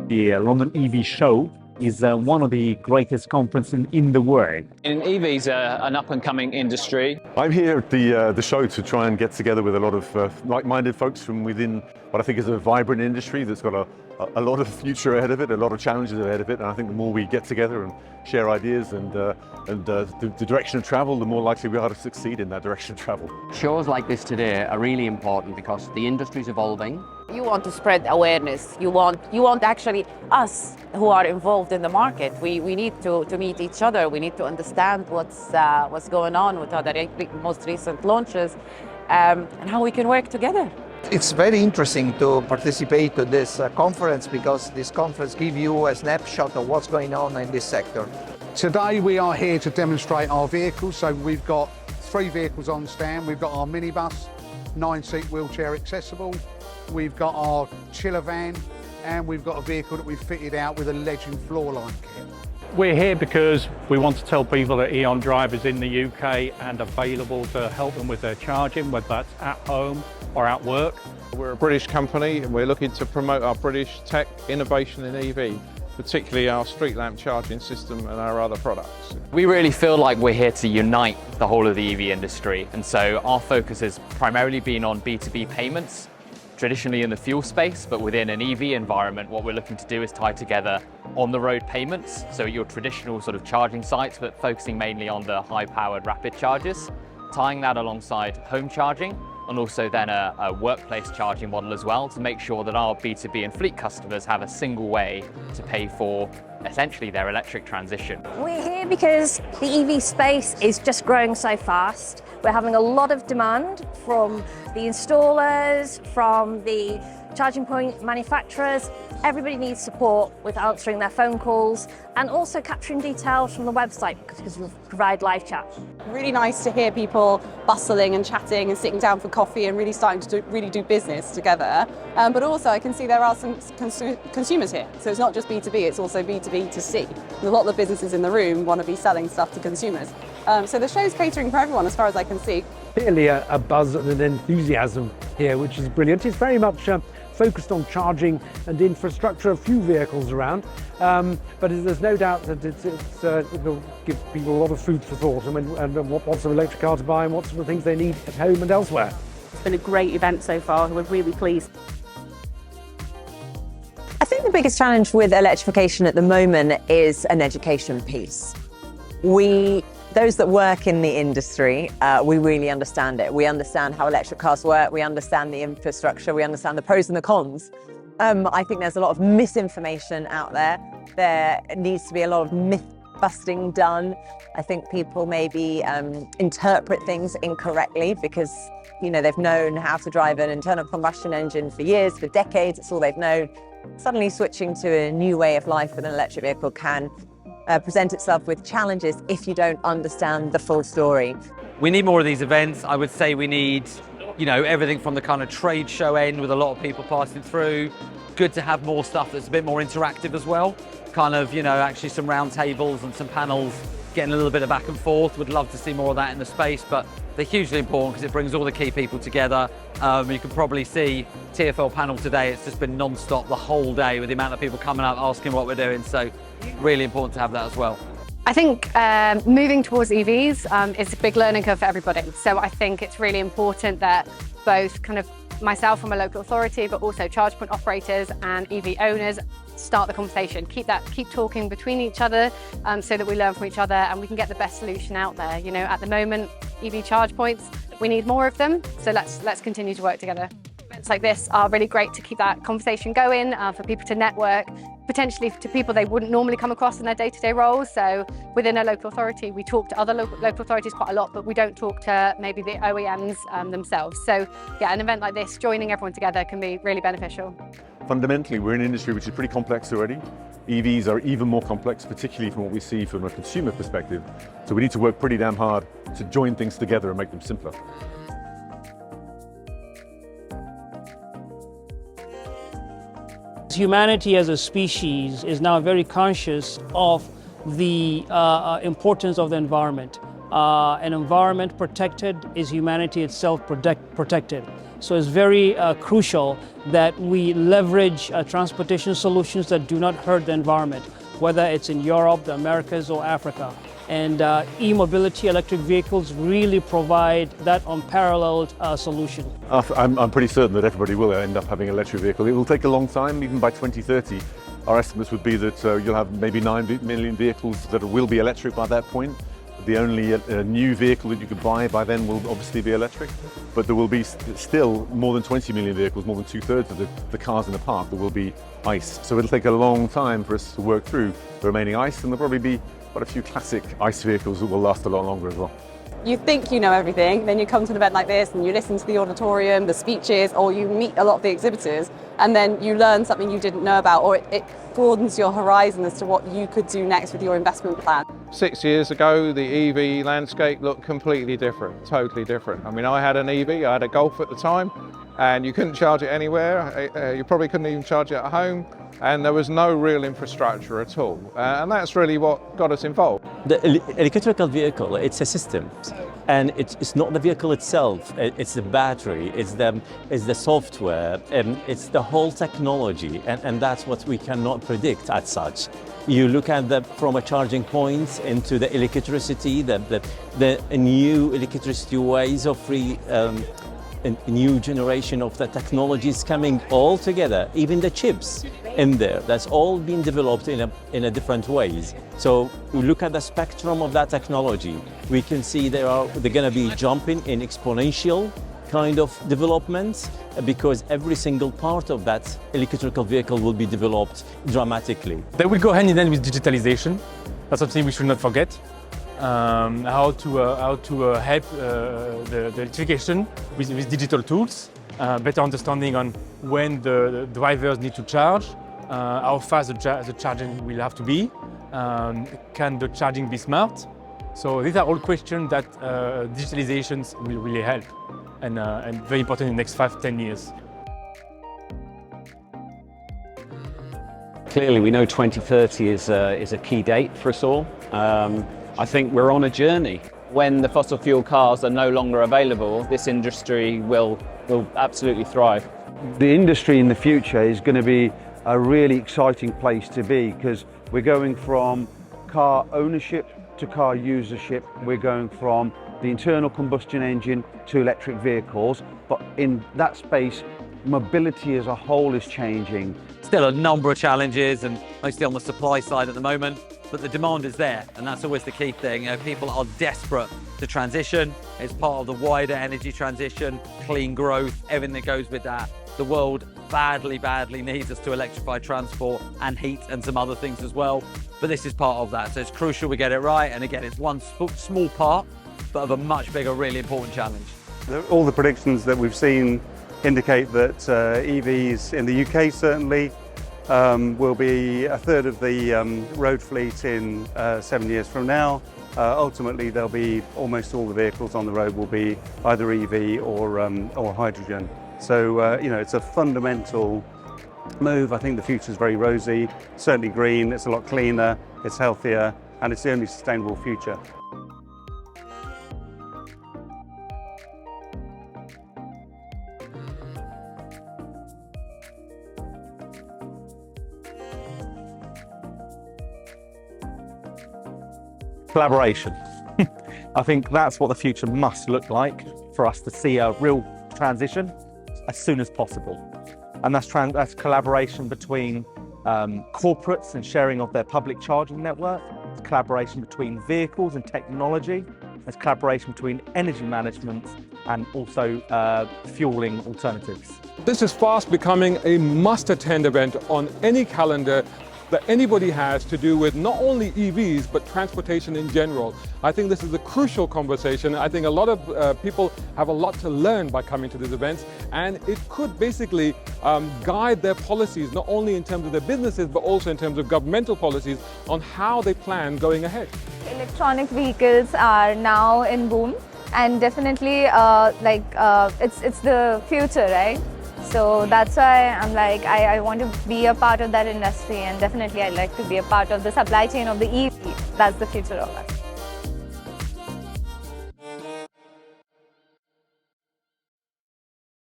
The London EV Show is one of the greatest conferences in the world. And EVs are an up-and-coming industry. I'm here at the show to try and get together with a lot of like-minded folks from within what I think is a vibrant industry that's got a lot of future ahead of it, a lot of challenges ahead of it, and I think the more we get together and share ideas and the direction of travel, the more likely we are to succeed in that direction of travel. Shows like this today are really important because the industry's evolving. You want to spread awareness. You want actually us who are involved in the market. We need to meet each other. We need to understand what's going on with other most recent launches and how we can work together. It's very interesting to participate in this conference because this conference gives you a snapshot of what's going on in this sector. Today we are here to demonstrate our vehicles. So we've got 3 vehicles on stand. We've got our minibus, 9-seat wheelchair accessible. We've got our chiller van, and we've got a vehicle that we've fitted out with a Legend floorline kit. We're here because we want to tell people that E.ON Drive is in the UK and available to help them with their charging, whether that's at home or at work. We're a British company and we're looking to promote our British tech innovation in EV, particularly our street lamp charging system and our other products. We really feel like we're here to unite the whole of the EV industry, and so our focus has primarily been on B2B payments, traditionally in the fuel space, but within an EV environment, what we're looking to do is tie together on-the-road payments, so your traditional sort of charging sites, but focusing mainly on the high-powered rapid chargers, tying that alongside home charging, and also then a workplace charging model as well, to make sure that our B2B and fleet customers have a single way to pay for essentially their electric transition. We're here because the EV space is just growing so fast. We're having a lot of demand from the installers, from the charging point manufacturers. Everybody needs support with answering their phone calls and also capturing details from the website because we provide live chat. Really nice to hear people bustling and chatting and sitting down for coffee and really starting to really do business together. But also I can see there are some consumers here. So it's not just B2B, it's also B2B2C. And a lot of the businesses in the room want to be selling stuff to consumers. So the show's catering for everyone as far as I can see. Clearly a buzz and an enthusiasm here, which is brilliant. It's very much focused on charging and infrastructure, a few vehicles around, but there's no doubt that it will give people a lot of food for thought and what sort of electric car to buy and what sort of things they need at home and elsewhere. It's been a great event so far, we're really pleased. I think the biggest challenge with electrification at the moment is an education piece. Those that work in the industry, we really understand it. We understand how electric cars work, we understand the infrastructure, we understand the pros and the cons. I think there's a lot of misinformation out there. There needs to be a lot of myth busting done. I think people maybe interpret things incorrectly because they've known how to drive an internal combustion engine for years, for decades, it's all they've known. Suddenly switching to a new way of life with an electric vehicle can present itself with challenges if you don't understand the full story. We need more of these events. I would say we need, everything from the kind of trade show end with a lot of people passing through. Good to have more stuff that's a bit more interactive as well. Kind of, actually some round tables and some panels, getting a little bit of back and forth. Would love to see more of that in the space, but they're hugely important because it brings all the key people together. You can probably see TfL panel today, it's just been non-stop the whole day with the amount of people coming up asking what we're doing, so really important to have that as well. I think moving towards EVs is a big learning curve for everybody, so I think it's really important that both kind of myself from a local authority, but also charge point operators and EV owners start the conversation. Keep talking between each other so that we learn from each other and we can get the best solution out there. At the moment, EV charge points, we need more of them, so let's continue to work together. Events like this are really great to keep that conversation going, for people to network, potentially to people they wouldn't normally come across in their day-to-day roles. So within a local authority, we talk to other local authorities quite a lot, but we don't talk to maybe the OEMs themselves. So yeah, an event like this, joining everyone together can be really beneficial. Fundamentally, we're in an industry which is pretty complex already. EVs are even more complex, particularly from what we see from a consumer perspective. So we need to work pretty damn hard to join things together and make them simpler. Humanity as a species is now very conscious of the importance of the environment. An environment protected is humanity itself protected. So it's very crucial that we leverage transportation solutions that do not hurt the environment, whether it's in Europe, the Americas, or Africa. And e-mobility, electric vehicles really provide that unparalleled solution. I'm pretty certain that everybody will end up having an electric vehicle. It will take a long time, even by 2030. Our estimates would be that you'll have maybe 9 million vehicles that will be electric by that point. The only new vehicle that you could buy by then will obviously be electric, but there will be still more than 20 million vehicles, more than 2/3 of the cars in the park that will be ICE. So it'll take a long time for us to work through the remaining ICE, and there'll probably be quite a few classic ICE vehicles that will last a lot longer as well. You think you know everything, then you come to an event like this and you listen to the auditorium, the speeches, or you meet a lot of the exhibitors, and then you learn something you didn't know about, or it broadens your horizon as to what you could do next with your investment plan. 6 years ago, the EV landscape looked completely different, totally different. I mean, I had an EV, I had a Golf at the time, and you couldn't charge it anywhere. You probably couldn't even charge it at home, and there was no real infrastructure at all. And that's really what got us involved. The electrical vehicle, it's a system. And it's not the vehicle itself, it's the battery, it's the software, it's the whole technology, and that's what we cannot predict as such. You look at from a charging point into the electricity, the new electricity ways of a new generation of the technologies coming all together, even the chips in there, that's all been developed in a different ways. So we look at the spectrum of that technology, we can see they're going to be jumping in exponential kind of developments, because every single part of that electrical vehicle will be developed dramatically. They will go hand in hand with digitalization. That's something we should not forget. How to help the electrification with digital tools, better understanding on when the drivers need to charge, how fast the charging will have to be, can the charging be smart? So these are all questions that digitalizations will really help, and very important in the next 5-10 years. Clearly, we know 2030 is a key date for us all. I think we're on a journey. When the fossil fuel cars are no longer available, this industry will absolutely thrive. The industry in the future is going to be a really exciting place to be, because we're going from car ownership to car usership. We're going from the internal combustion engine to electric vehicles, but in that space, mobility as a whole is changing. Still a number of challenges, and mostly on the supply side at the moment, but the demand is there, and that's always the key thing. You know, people are desperate to transition. It's part of the wider energy transition, clean growth, everything that goes with that. The world badly needs us to electrify transport and heat and some other things as well, but this is part of that. So it's crucial we get it right, and again, it's one small part, but of a much bigger, really important challenge. All the predictions that we've seen indicate that EVs in the UK certainly will be a third of the road fleet in 7 years from now. Ultimately, there'll be almost all the vehicles on the road will be either EV or hydrogen. So you know, it's a fundamental move. I think the future is very rosy, certainly green. It's a lot cleaner, it's healthier, and it's the only sustainable future. Collaboration. I think that's what the future must look like for us to see a real transition as soon as possible. And that's collaboration between corporates and sharing of their public charging network. It's collaboration between vehicles and technology. There's collaboration between energy management and also fueling alternatives. This is fast becoming a must-attend event on any calendar that anybody has to do with not only EVs, but transportation in general. I think this is a crucial conversation. I think a lot of people have a lot to learn by coming to these events, and it could basically guide their policies, not only in terms of their businesses, but also in terms of governmental policies on how they plan going ahead. Electronic vehicles are now in boom, and definitely it's the future, right? So that's why I'm like, I want to be a part of that industry, and definitely I'd like to be a part of the supply chain of the EV. That's the future of us.